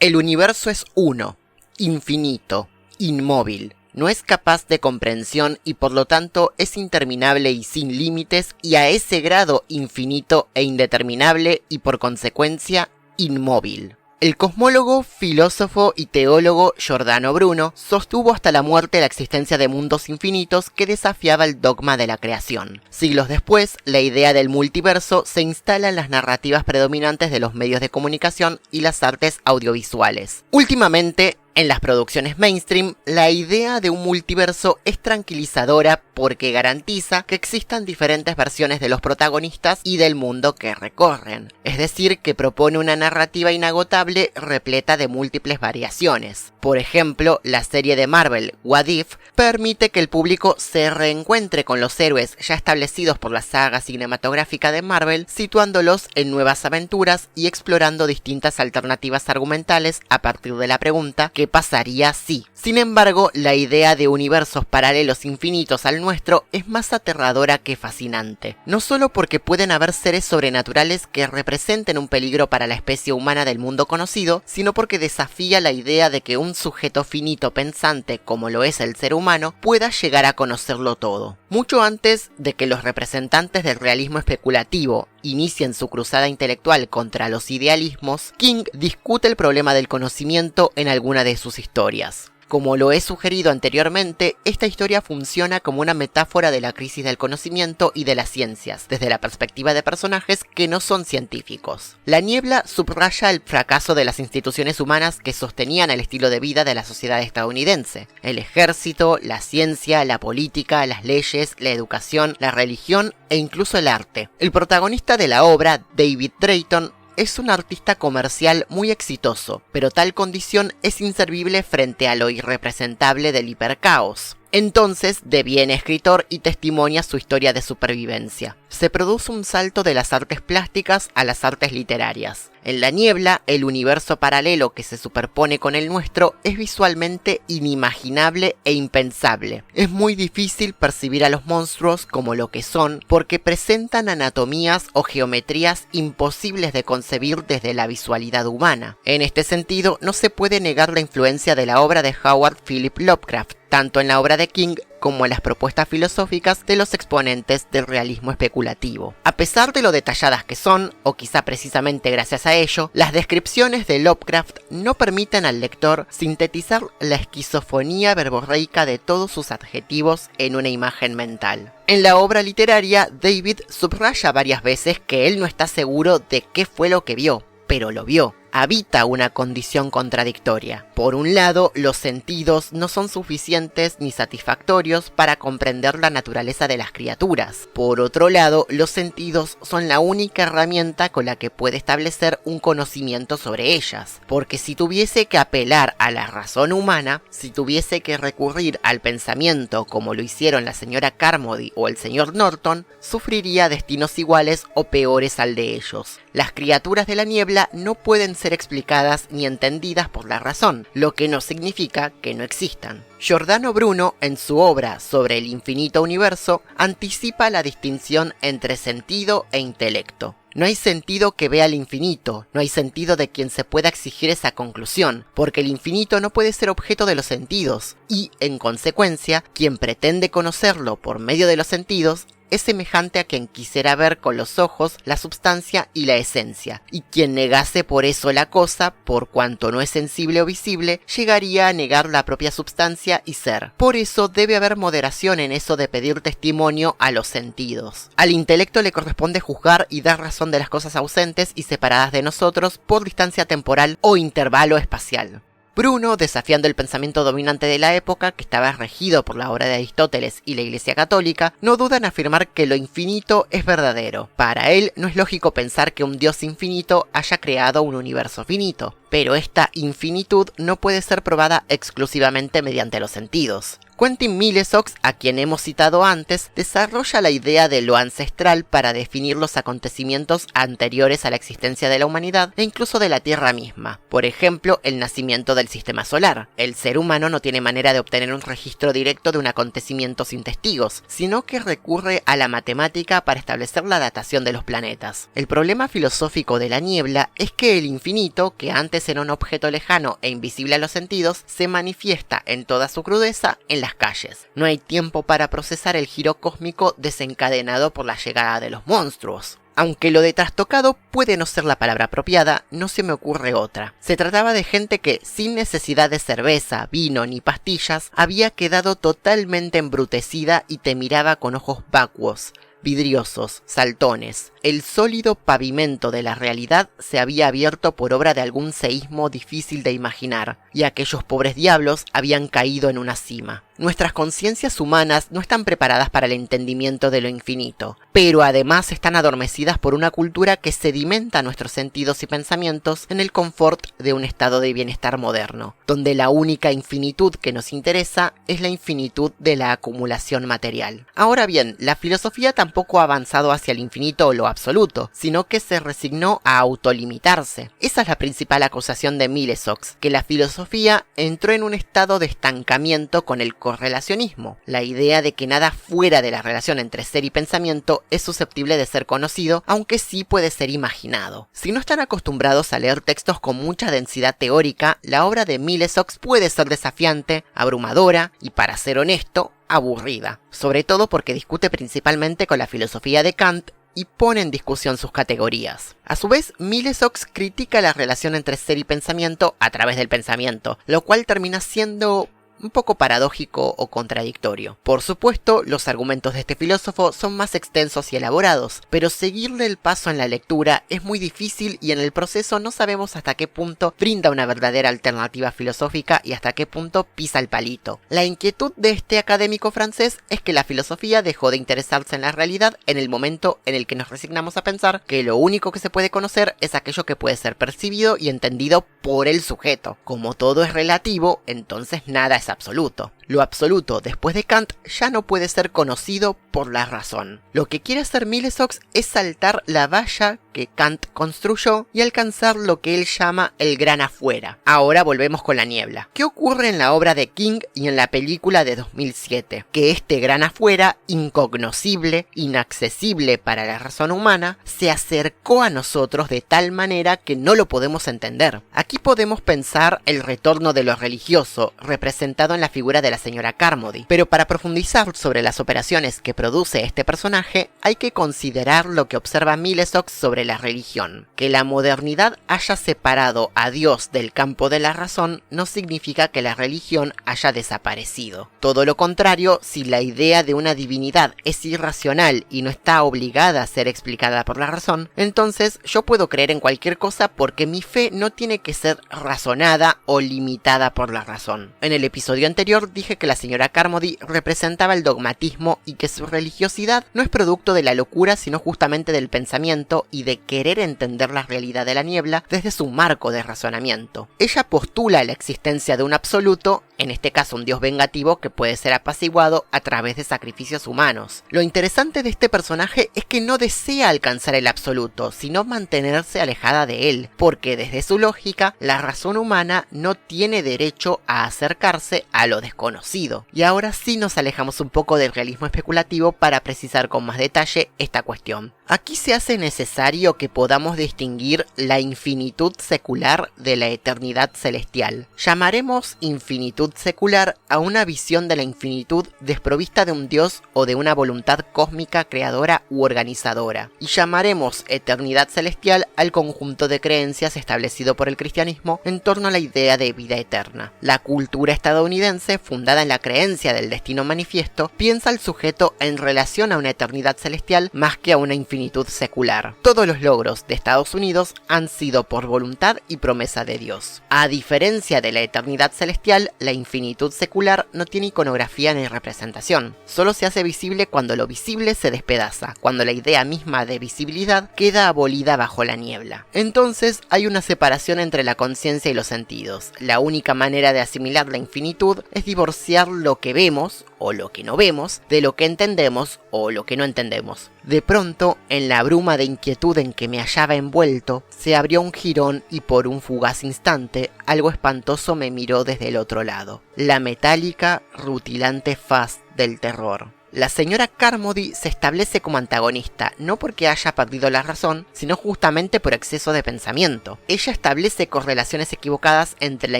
El universo es uno, infinito, inmóvil. No es capaz de comprensión y por lo tanto es interminable y sin límites, y a ese grado infinito e indeterminable y por consecuencia inmóvil. El cosmólogo, filósofo y teólogo Giordano Bruno sostuvo hasta la muerte la existencia de mundos infinitos que desafiaba el dogma de la creación. Siglos después, la idea del multiverso se instala en las narrativas predominantes de los medios de comunicación y las artes audiovisuales. Últimamente, en las producciones mainstream, la idea de un multiverso es tranquilizadora porque garantiza que existan diferentes versiones de los protagonistas y del mundo que recorren. Es decir, que propone una narrativa inagotable repleta de múltiples variaciones. Por ejemplo, la serie de Marvel, What If, permite que el público se reencuentre con los héroes ya establecidos por la saga cinematográfica de Marvel, situándolos en nuevas aventuras y explorando distintas alternativas argumentales a partir de la pregunta ¿qué pasaría si? Sin embargo, la idea de universos paralelos infinitos al nuestro es más aterradora que fascinante. No solo porque pueden haber seres sobrenaturales que representen un peligro para la especie humana del mundo conocido, sino porque desafía la idea de que un sujeto finito pensante, como lo es el ser humano, pueda llegar a conocerlo todo. Mucho antes de que los representantes del realismo especulativo inicien su cruzada intelectual contra los idealismos, King discute el problema del conocimiento en alguna de sus historias. Como lo he sugerido anteriormente, esta historia funciona como una metáfora de la crisis del conocimiento y de las ciencias, desde la perspectiva de personajes que no son científicos. La niebla subraya el fracaso de las instituciones humanas que sostenían el estilo de vida de la sociedad estadounidense: el ejército, la ciencia, la política, las leyes, la educación, la religión e incluso el arte. El protagonista de la obra, David Drayton, es un artista comercial muy exitoso, pero tal condición es inservible frente a lo irrepresentable del hipercaos. Entonces deviene escritor y testimonia su historia de supervivencia. Se produce un salto de las artes plásticas a las artes literarias. En La niebla, el universo paralelo que se superpone con el nuestro es visualmente inimaginable e impensable. Es muy difícil percibir a los monstruos como lo que son porque presentan anatomías o geometrías imposibles de concebir desde la visualidad humana. En este sentido, no se puede negar la influencia de la obra de Howard Philip Lovecraft, tanto en la obra de King como en las propuestas filosóficas de los exponentes del realismo especulativo. A pesar de lo detalladas que son, o quizá precisamente gracias a ello, las descripciones de Lovecraft no permiten al lector sintetizar la esquizofonía verborreica de todos sus adjetivos en una imagen mental. En la obra literaria, David subraya varias veces que él no está seguro de qué fue lo que vio, pero lo vio. Habita una condición contradictoria. Por un lado, los sentidos no son suficientes ni satisfactorios para comprender la naturaleza de las criaturas. Por otro lado, los sentidos son la única herramienta con la que puede establecer un conocimiento sobre ellas. Porque si tuviese que apelar a la razón humana, si tuviese que recurrir al pensamiento como lo hicieron la señora Carmody o el señor Norton, sufriría destinos iguales o peores al de ellos. Las criaturas de la niebla no pueden ser explicadas ni entendidas por la razón, lo que no significa que no existan. Giordano Bruno, en su obra sobre el infinito universo, anticipa la distinción entre sentido e intelecto. No hay sentido que vea el infinito, no hay sentido de quien se pueda exigir esa conclusión, porque el infinito no puede ser objeto de los sentidos, y, en consecuencia, quien pretende conocerlo por medio de los sentidos es semejante a quien quisiera ver con los ojos la substancia y la esencia, y quien negase por eso la cosa, por cuanto no es sensible o visible, llegaría a negar la propia substancia y ser. Por eso debe haber moderación en eso de pedir testimonio a los sentidos. Al intelecto le corresponde juzgar y dar razón de las cosas ausentes y separadas de nosotros por distancia temporal o intervalo espacial. Bruno, desafiando el pensamiento dominante de la época, que estaba regido por la obra de Aristóteles y la Iglesia Católica, no duda en afirmar que lo infinito es verdadero. Para él, no es lógico pensar que un Dios infinito haya creado un universo finito, pero esta infinitud no puede ser probada exclusivamente mediante los sentidos. Quentin Millesox, a quien hemos citado antes, desarrolla la idea de lo ancestral para definir los acontecimientos anteriores a la existencia de la humanidad e incluso de la Tierra misma. Por ejemplo, el nacimiento del sistema solar. El ser humano no tiene manera de obtener un registro directo de un acontecimiento sin testigos, sino que recurre a la matemática para establecer la datación de los planetas. El problema filosófico de La niebla es que el infinito, que antes aparece en un objeto lejano e invisible a los sentidos, se manifiesta en toda su crudeza en las calles. No hay tiempo para procesar el giro cósmico desencadenado por la llegada de los monstruos. Aunque lo de trastocado puede no ser la palabra apropiada, no se me ocurre otra. Se trataba de gente que, sin necesidad de cerveza, vino ni pastillas, había quedado totalmente embrutecida y te miraba con ojos vacuos, vidriosos, saltones. El sólido pavimento de la realidad se había abierto por obra de algún seísmo difícil de imaginar, y aquellos pobres diablos habían caído en una cima. Nuestras conciencias humanas no están preparadas para el entendimiento de lo infinito, pero además están adormecidas por una cultura que sedimenta nuestros sentidos y pensamientos en el confort de un estado de bienestar moderno, donde la única infinitud que nos interesa es la infinitud de la acumulación material. Ahora bien, la filosofía tampoco ha avanzado hacia el infinito o lo absoluto, sino que se resignó a autolimitarse. Esa es la principal acusación de Milesox, que la filosofía entró en un estado de estancamiento con el correlacionismo, la idea de que nada fuera de la relación entre ser y pensamiento es susceptible de ser conocido, aunque sí puede ser imaginado. Si no están acostumbrados a leer textos con mucha densidad teórica, la obra de Milesox puede ser desafiante, abrumadora y, para ser honesto, aburrida, sobre todo porque discute principalmente con la filosofía de Kant y pone en discusión sus categorías. A su vez, Milesox critica la relación entre ser y pensamiento a través del pensamiento, lo cual termina siendo un poco paradójico o contradictorio. Por supuesto, los argumentos de este filósofo son más extensos y elaborados, pero seguirle el paso en la lectura es muy difícil y en el proceso no sabemos hasta qué punto brinda una verdadera alternativa filosófica y hasta qué punto pisa el palito. La inquietud de este académico francés es que la filosofía dejó de interesarse en la realidad en el momento en el que nos resignamos a pensar que lo único que se puede conocer es aquello que puede ser percibido y entendido por el sujeto. Como todo es relativo, entonces nada es absoluto. Lo absoluto, después de Kant, ya no puede ser conocido por la razón. Lo que quiere hacer Milesox es saltar la valla que Kant construyó y alcanzar lo que él llama el gran afuera. Ahora volvemos con la niebla. ¿Qué ocurre en la obra de King y en la película de 2007? Que este gran afuera, incognoscible, inaccesible para la razón humana, se acercó a nosotros de tal manera que no lo podemos entender. Aquí podemos pensar el retorno de lo religioso, representado en la figura de la señora Carmody, pero para profundizar sobre las operaciones que produce este personaje, hay que considerar lo que observa Milesox sobre la religión. Que la modernidad haya separado a Dios del campo de la razón no significa que la religión haya desaparecido. Todo lo contrario, si la idea de una divinidad es irracional y no está obligada a ser explicada por la razón, entonces yo puedo creer en cualquier cosa porque mi fe no tiene que ser razonada o limitada por la razón. En el episodio anterior dije que la señora Carmody representaba el dogmatismo y que su religiosidad no es producto de la locura sino justamente del pensamiento y de querer entender la realidad de la niebla desde su marco de razonamiento. Ella postula la existencia de un absoluto, en este caso un dios vengativo que puede ser apaciguado a través de sacrificios humanos. Lo interesante de este personaje es que no desea alcanzar el absoluto, sino mantenerse alejada de él, porque desde su lógica, la razón humana no tiene derecho a acercarse a lo desconocido. Y ahora sí nos alejamos un poco del realismo especulativo para precisar con más detalle esta cuestión. Aquí se hace necesario que podamos distinguir la infinitud secular de la eternidad celestial. Llamaremos infinitud secular a una visión de la infinitud desprovista de un dios o de una voluntad cósmica creadora u organizadora, y llamaremos eternidad celestial al conjunto de creencias establecido por el cristianismo en torno a la idea de vida eterna. La cultura estadounidense, fundada en la creencia del destino manifiesto, piensa al sujeto en relación a una eternidad celestial más que a una infinitud secular. Todos los logros de Estados Unidos han sido por voluntad y promesa de Dios. A diferencia de la eternidad celestial, la infinitud secular no tiene iconografía ni representación. Solo se hace visible cuando lo visible se despedaza, cuando la idea misma de visibilidad queda abolida bajo la niebla. Entonces hay una separación entre la conciencia y los sentidos. La única manera de asimilar la infinitud es divorciar lo que vemos o lo que no vemos de lo que entendemos o lo que no entendemos. De pronto, en la bruma de inquietud en que me hallaba envuelto, se abrió un jirón y por un fugaz instante, algo espantoso me miró desde el otro lado. La metálica, rutilante faz del terror. La señora Carmody se establece como antagonista, no porque haya perdido la razón, sino justamente por exceso de pensamiento. Ella establece correlaciones equivocadas entre la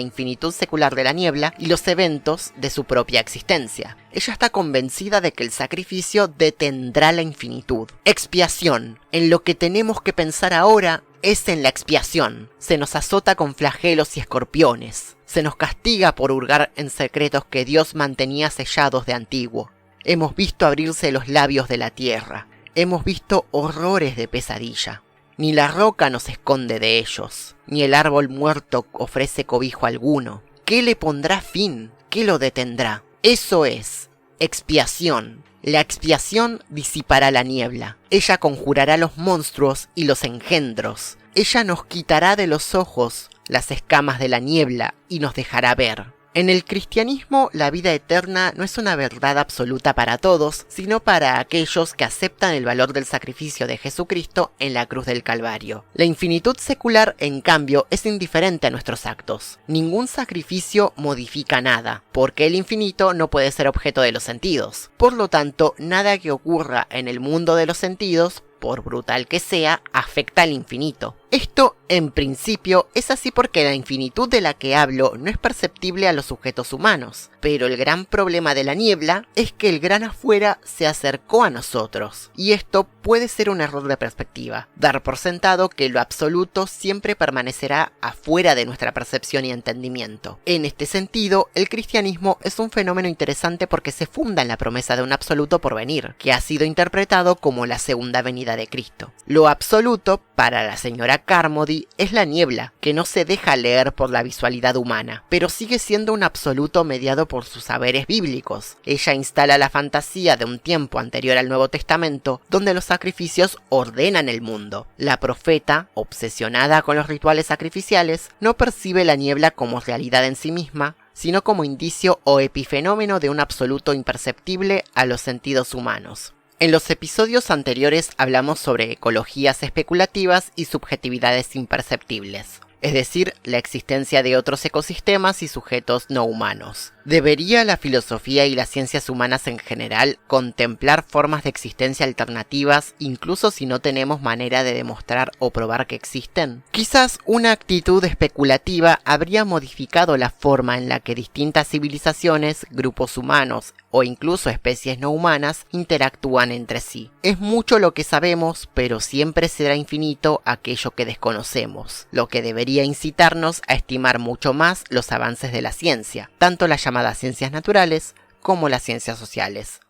infinitud secular de la niebla y los eventos de su propia existencia. Ella está convencida de que el sacrificio detendrá la infinitud. Expiación. En lo que tenemos que pensar ahora es en la expiación. Se nos azota con flagelos y escorpiones. Se nos castiga por hurgar en secretos que Dios mantenía sellados de antiguo. Hemos visto abrirse los labios de la tierra. Hemos visto horrores de pesadilla. Ni la roca nos esconde de ellos, ni el árbol muerto ofrece cobijo alguno. ¿Qué le pondrá fin? ¿Qué lo detendrá? Eso es expiación. La expiación disipará la niebla. Ella conjurará los monstruos y los engendros. Ella nos quitará de los ojos las escamas de la niebla y nos dejará ver. En el cristianismo, la vida eterna no es una verdad absoluta para todos, sino para aquellos que aceptan el valor del sacrificio de Jesucristo en la cruz del Calvario. La infinitud secular, en cambio, es indiferente a nuestros actos. Ningún sacrificio modifica nada, porque el infinito no puede ser objeto de los sentidos. Por lo tanto, nada que ocurra en el mundo de los sentidos, por brutal que sea, afecta al infinito. Esto, en principio, es así porque la infinitud de la que hablo no es perceptible a los sujetos humanos, pero el gran problema de la niebla es que el gran afuera se acercó a nosotros, y esto puede ser un error de perspectiva, dar por sentado que lo absoluto siempre permanecerá afuera de nuestra percepción y entendimiento. En este sentido, el cristianismo es un fenómeno interesante porque se funda en la promesa de un absoluto por venir, que ha sido interpretado como la segunda venida de Cristo. Lo absoluto, para la señora Carmody, es la niebla, que no se deja leer por la visualidad humana, pero sigue siendo un absoluto mediado por sus saberes bíblicos. Ella instala la fantasía de un tiempo anterior al Nuevo Testamento, donde los sacrificios ordenan el mundo. La profeta, obsesionada con los rituales sacrificiales, no percibe la niebla como realidad en sí misma, sino como indicio o epifenómeno de un absoluto imperceptible a los sentidos humanos. En los episodios anteriores hablamos sobre ecologías especulativas y subjetividades imperceptibles, es decir, la existencia de otros ecosistemas y sujetos no humanos. ¿Debería la filosofía y las ciencias humanas en general contemplar formas de existencia alternativas, incluso si no tenemos manera de demostrar o probar que existen? Quizás una actitud especulativa habría modificado la forma en la que distintas civilizaciones, grupos humanos o incluso especies no humanas interactúan entre sí. Es mucho lo que sabemos, pero siempre será infinito aquello que desconocemos, lo que debería incitarnos a estimar mucho más los avances de la ciencia, tanto la llamada ciencias naturales como las ciencias sociales.